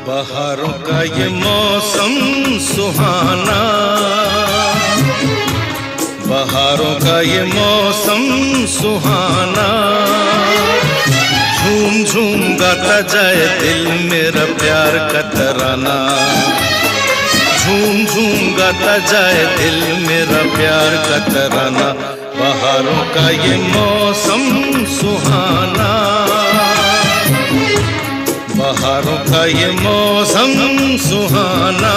बहारों का ये मौसम सुहाना, बहारों का ये मौसम सुहाना, झूम झूम गाता जाए दिल मेरा प्यार का तराना, झूम झूम गाता जाए दिल मेरा प्यार का तराना। बहारों का ये मौसम सुहाना, बहारों का ये मौसम सुहाना।